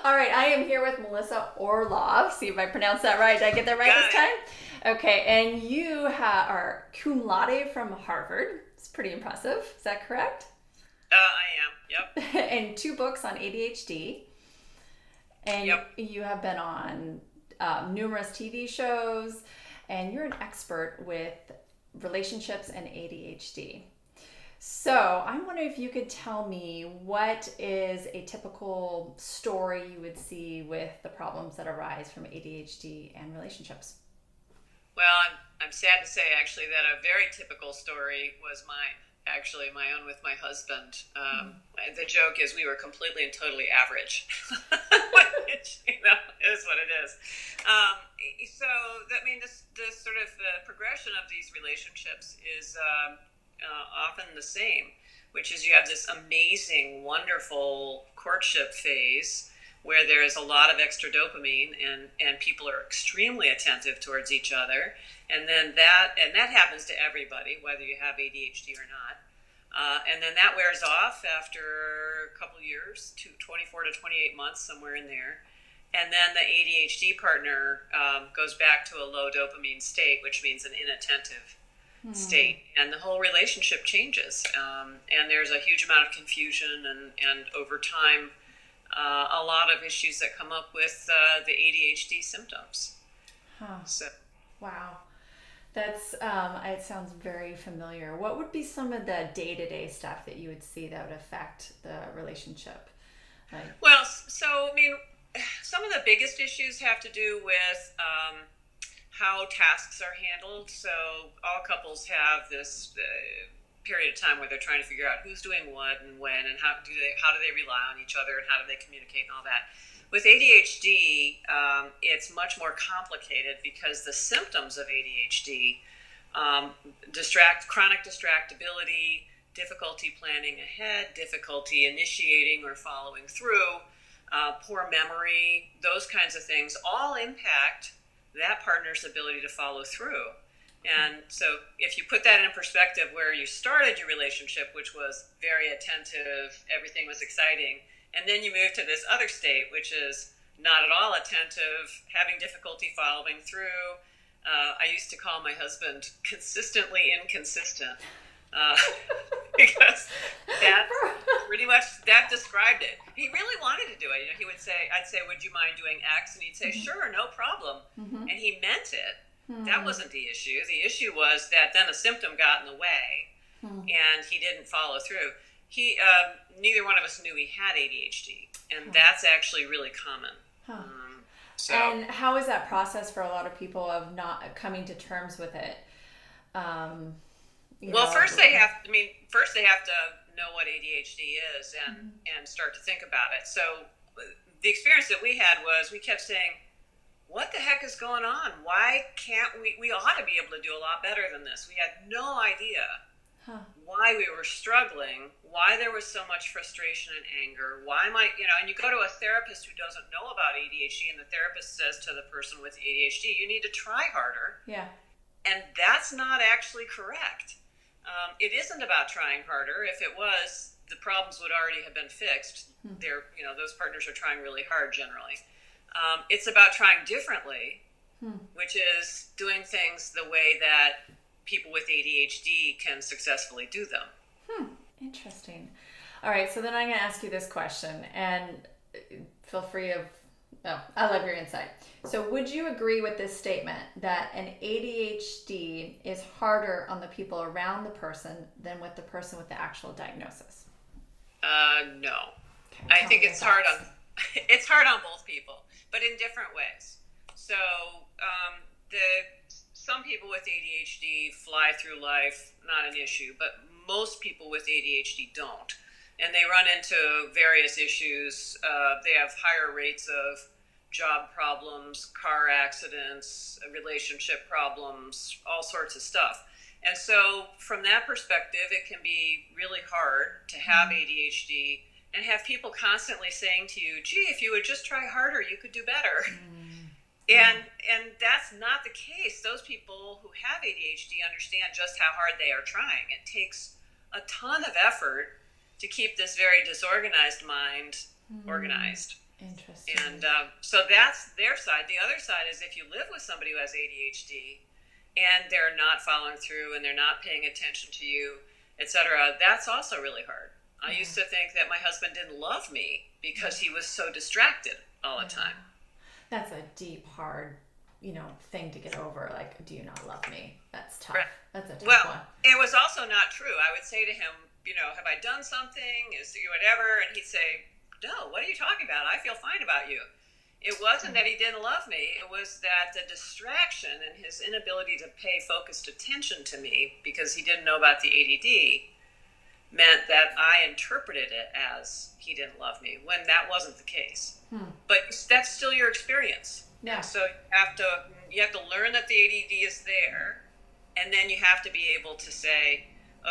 All right, I am here with Melissa Orlov. See if I pronounce that right. Did I get that right Got this it. time? Okay, and you are cum laude from Harvard. It's pretty impressive. Is that correct? I am. Yep. And two books on ADHD. And Yep. you have been on numerous TV shows, and you're an expert with relationships and ADHD. So I'm wondering if you could tell me what is a typical story you would see with the problems that arise from ADHD and relationships. Well, I'm sad to say actually that a very typical story was mine. Actually, my own with my husband. The joke is we were completely and totally average, which is what it is. So that mean this sort of the progression of these relationships is often the same, which is you have this amazing, wonderful courtship phase where there is a lot of extra dopamine and people are extremely attentive towards each other. And then that happens to everybody, whether you have ADHD or not. And then that wears off after a couple years, 24 to 28 months, somewhere in there. And then the ADHD partner goes back to a low dopamine state, which means an inattentive state. And the whole relationship changes. And there's a huge amount of confusion and over time, a lot of issues that come up with the ADHD symptoms. Huh. So, Wow. That's it sounds very familiar. What would be some of the day-to-day stuff that you would see that would affect the relationship? Like, well, so I mean, some of the biggest issues have to do with how tasks are handled. So all couples have this period of time where they're trying to figure out who's doing what and when and how do they rely on each other and how do they communicate and all that. With ADHD, it's much more complicated because the symptoms of ADHD, chronic distractibility, difficulty planning ahead, difficulty initiating or following through, poor memory, those kinds of things all impact that partner's ability to follow through. And so if you put that in perspective where you started your relationship, which was very attentive, everything was exciting, and then you move to this other state, which is not at all attentive, having difficulty following through. I used to call my husband consistently inconsistent because that pretty much that described it. He really wanted to do it. He would say, I'd say, would you mind doing X? And he'd say, sure, no problem. mm-hmm. And he meant it. That wasn't the issue. The issue was that then a symptom got in the way and he didn't follow through. Neither one of us knew he had ADHD, and that's actually really common. Huh. So, And how is that process for a lot of people of not coming to terms with it? first they have. First they have to know what ADHD is and start to think about it. So the experience that we had was we kept saying, what the heck is going on? Why can't we ought to be able to do a lot better than this. We had no idea why we were struggling, why there was so much frustration and anger, and you go to a therapist who doesn't know about ADHD and the therapist says to the person with ADHD, you need to try harder. Yeah. And that's not actually correct. It isn't about trying harder. If it was, the problems would already have been fixed. Those partners are trying really hard generally. It's about trying differently, which is doing things the way that people with ADHD can successfully do them. Interesting. All right, so then I'm going to ask you this question, and feel free I love your insight. So would you agree with this statement that an ADHD is harder on the people around the person than with the person with the actual diagnosis? No. Okay, I think it's hard on both people, but in different ways. So some people with ADHD fly through life, not an issue, but most people with ADHD don't. And they run into various issues. They have higher rates of job problems, car accidents, relationship problems, all sorts of stuff. And so from that perspective, it can be really hard to have ADHD and have people constantly saying to you, gee, if you would just try harder, you could do better. And that's not the case. Those people who have ADHD understand just how hard they are trying. It takes a ton of effort to keep this very disorganized mind organized. Interesting. And so that's their side. The other side is if you live with somebody who has ADHD and they're not following through and they're not paying attention to you, etc., that's also really hard. I used to think that my husband didn't love me because he was so distracted all the time. That's a deep, hard, thing to get over. Like, do you not love me? That's tough. Right. That's a tough one. It was also not true. I would say to him, have I done something? Is whatever? And he'd say, no, what are you talking about? I feel fine about you. It wasn't that he didn't love me. It was that the distraction and his inability to pay focused attention to me because he didn't know about the ADD meant that I interpreted it as he didn't love me when that wasn't the case. But that's still your experience. Yeah. So you have to learn that the ADD is there, and then you have to be able to say,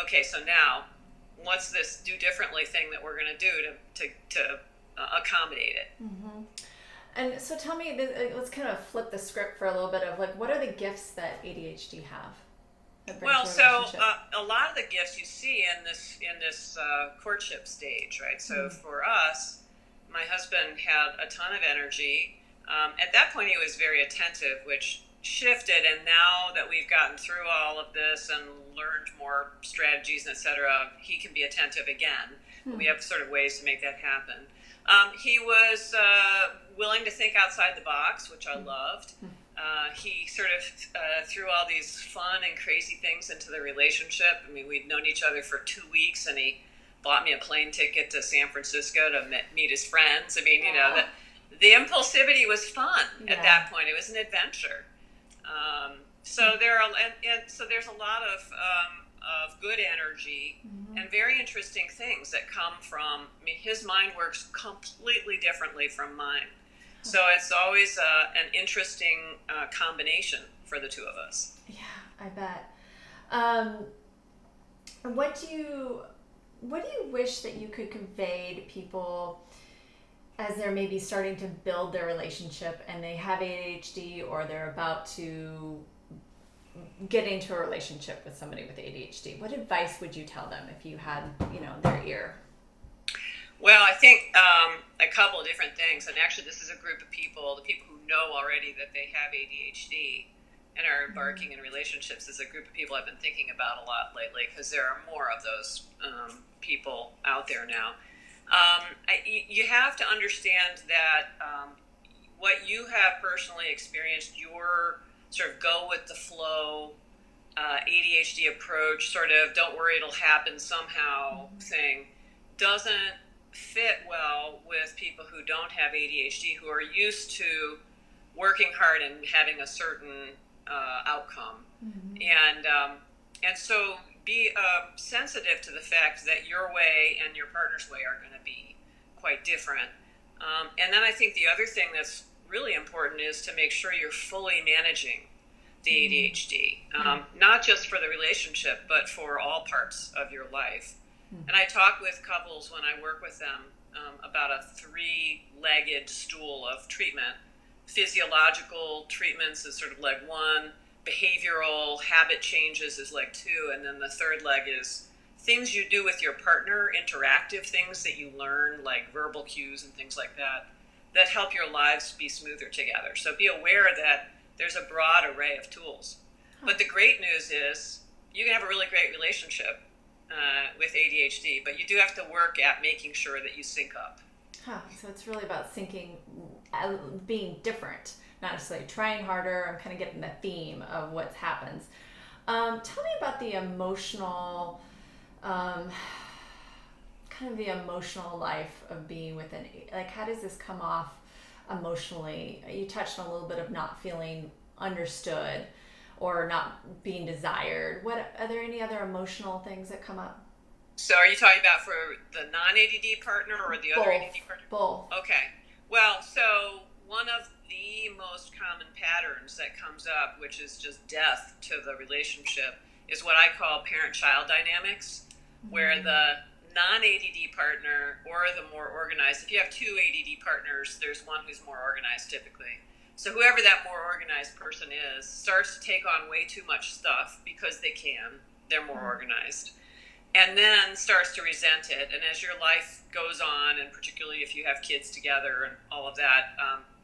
okay, so now what's this do differently thing that we're going to do to accommodate it? Mm-hmm. And so tell me, let's kind of flip the script for a little bit of like, what are the gifts that ADHD have? Well, so a lot of the gifts you see in this courtship stage, right? So for us, my husband had a ton of energy. At that point, he was very attentive, which shifted. And now that we've gotten through all of this and learned more strategies, etc., he can be attentive again. We have sort of ways to make that happen. He was willing to think outside the box, which I loved. He sort of threw all these fun and crazy things into the relationship. I mean, we'd known each other for 2 weeks, and he bought me a plane ticket to San Francisco to meet his friends. I mean, the impulsivity was fun at that point. It was an adventure. So there's a lot of good energy and very interesting things that come from. I mean, his mind works completely differently from mine. So it's always an interesting combination for the two of us. Yeah, I bet. What do you wish that you could convey to people as they're maybe starting to build their relationship and they have ADHD or they're about to get into a relationship with somebody with ADHD? What advice would you tell them if you had, their ear? Well, I think a couple of different things. And actually, this is a group of people, the people who know already that they have ADHD and are embarking in relationships is a group of people I've been thinking about a lot lately because there are more of those people out there now. You have to understand that what you have personally experienced, your sort of go with the flow ADHD approach, sort of don't worry it'll happen somehow thing, doesn't fit well with people who don't have ADHD, who are used to working hard and having a certain outcome. And so be sensitive to the fact that your way and your partner's way are going to be quite different. And then I think the other thing that's really important is to make sure you're fully managing the ADHD, not just for the relationship, but for all parts of your life. And I talk with couples when I work with them about a 3-legged stool of treatment. Physiological treatments is sort of leg 1, behavioral habit changes is leg 2, and then the third leg is things you do with your partner, interactive things that you learn, like verbal cues and things like that, that help your lives be smoother together. So be aware that there's a broad array of tools. But the great news is you can have a really great relationship with ADHD, but you do have to work at making sure that you sync up. So it's really about syncing, being different, not necessarily trying harder. I'm kind of getting the theme of what happens. Tell me about the emotional, kind of the emotional life of being with like how does this come off emotionally? You touched on a little bit of not feeling understood or not being desired. Are there any other emotional things that come up? So are you talking about for the non-ADD partner or the other ADD partner? Both. Okay. Well, so one of the most common patterns that comes up, which is just death to the relationship, is what I call parent-child dynamics, where the non-ADD partner or the more organized, if you have 2 ADD partners, there's one who's more organized typically. So whoever that more organized person is starts to take on way too much stuff because they can. They're more organized. and then starts to resent it. And as your life goes on, and particularly if you have kids together and all of that,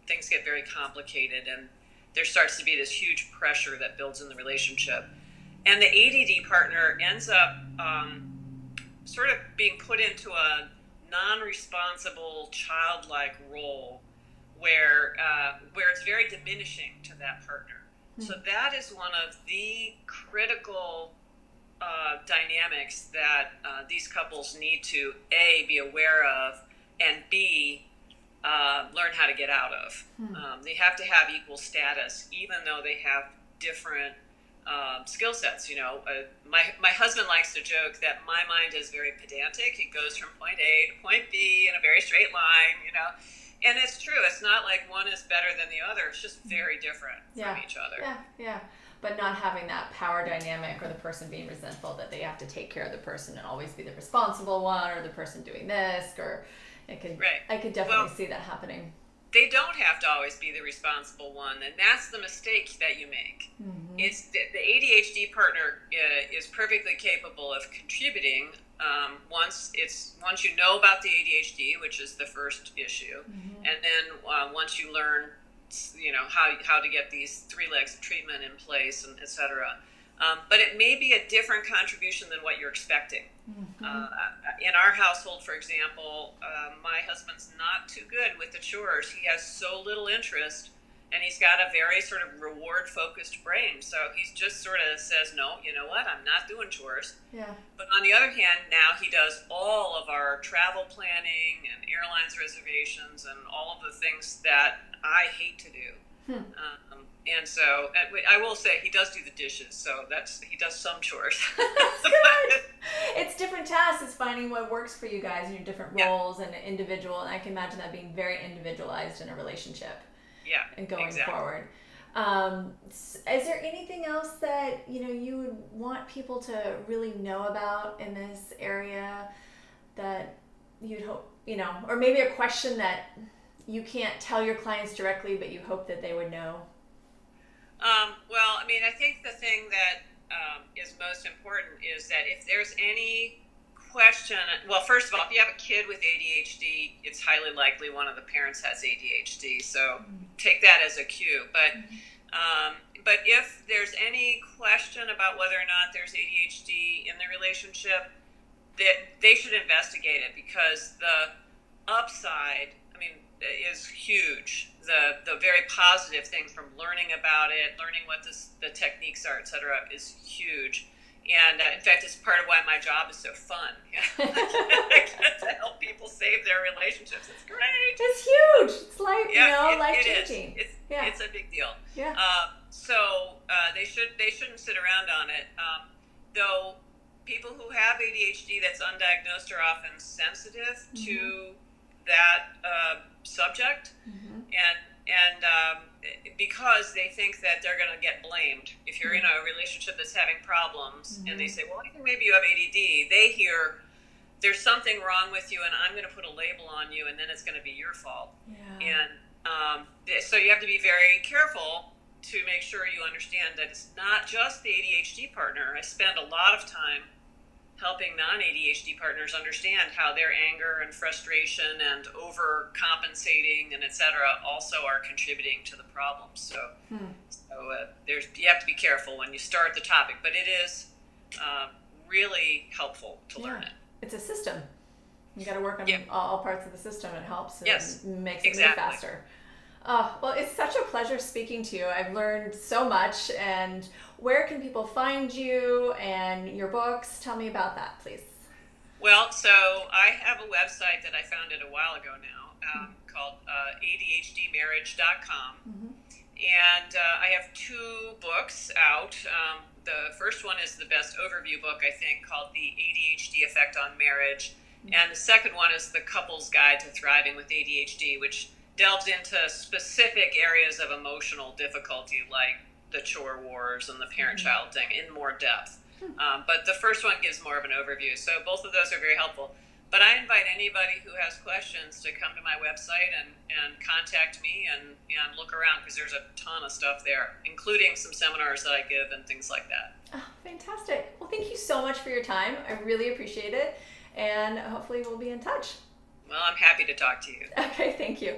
things get very complicated, and there starts to be this huge pressure that builds in the relationship. And the ADD partner ends up sort of being put into a non-responsible, childlike role where it's very diminishing to that partner. So that is one of the critical dynamics that these couples need to A, be aware of, and B, learn how to get out of. They have to have equal status, even though they have different skill sets. My husband likes to joke that my mind is very pedantic. It goes from point A to point B in a very straight line, And it's true. It's not like one is better than the other. It's just very different from each other. Yeah. But not having that power dynamic, or the person being resentful that they have to take care of the person and always be the responsible one, or the person doing this, or I could definitely see that happening. They don't have to always be the responsible one, and that's the mistake that you make. It's the ADHD partner is perfectly capable of contributing once you know about the ADHD, which is the first issue, and then once you learn, how to get these 3 legs of treatment in place, and et cetera. But it may be a different contribution than what you're expecting. In our household, for example, my husband's not too good with the chores. He has so little interest, and he's got a very sort of reward-focused brain. So he just sort of says, no, you know what, I'm not doing chores. Yeah. But on the other hand, now he does all of our travel planning and airlines reservations and all of the things that I hate to do. And so I will say he does do the dishes, so he does some chores. That's good. It's different tasks. It's finding what works for you guys in your different roles and individual. And I can imagine that being very individualized in a relationship. Yeah, and going exactly. forward. Is there anything else that you would want people to really know about in this area that you'd hope, or maybe a question that you can't tell your clients directly, but you hope that they would know? Well, I think the thing that is most important is that if there's any question, well, first of all, if you have a kid with ADHD, it's highly likely one of the parents has ADHD, so take that as a cue. But if there's any question about whether or not there's ADHD in the relationship, that they should investigate it, because the upside, is huge. The very positive things from learning about it, learning what the techniques are, et cetera, is huge. And in fact, it's part of why my job is so fun. I get to help people save their relationships. It's great. It's huge. It's life-changing. It's a big deal. Yeah. So they shouldn't sit around on it. Though people who have ADHD that's undiagnosed are often sensitive to that subject, and because they think that they're going to get blamed if you're in a relationship that's having problems, and they say, well, I think maybe you have ADD. They hear there's something wrong with you, and I'm going to put a label on you, and then it's going to be your fault. And so you have to be very careful to make sure you understand that it's not just the ADHD partner. I spend a lot of time helping non-ADHD partners understand how their anger and frustration and overcompensating and et cetera also are contributing to the problem. So you have to be careful when you start the topic, but it is really helpful to learn it. It's a system. You got to work on all parts of the system. It helps and makes it move faster. Well, it's such a pleasure speaking to you. I've learned so much. And where can people find you and your books? Tell me about that, please. Well, so I have a website that I founded a while ago now called ADHDmarriage.com. And I have 2 books out. The first one is the best overview book, I think, called The ADHD Effect on Marriage. And the second one is The Couple's Guide to Thriving with ADHD, which delves into specific areas of emotional difficulty, like the chore wars and the parent-child thing, in more depth. But the first one gives more of an overview. So both of those are very helpful. But I invite anybody who has questions to come to my website and contact me and look around, because there's a ton of stuff there, including some seminars that I give and things like that. Oh, fantastic. Well, thank you so much for your time. I really appreciate it. And hopefully we'll be in touch. Well, I'm happy to talk to you. Okay, thank you.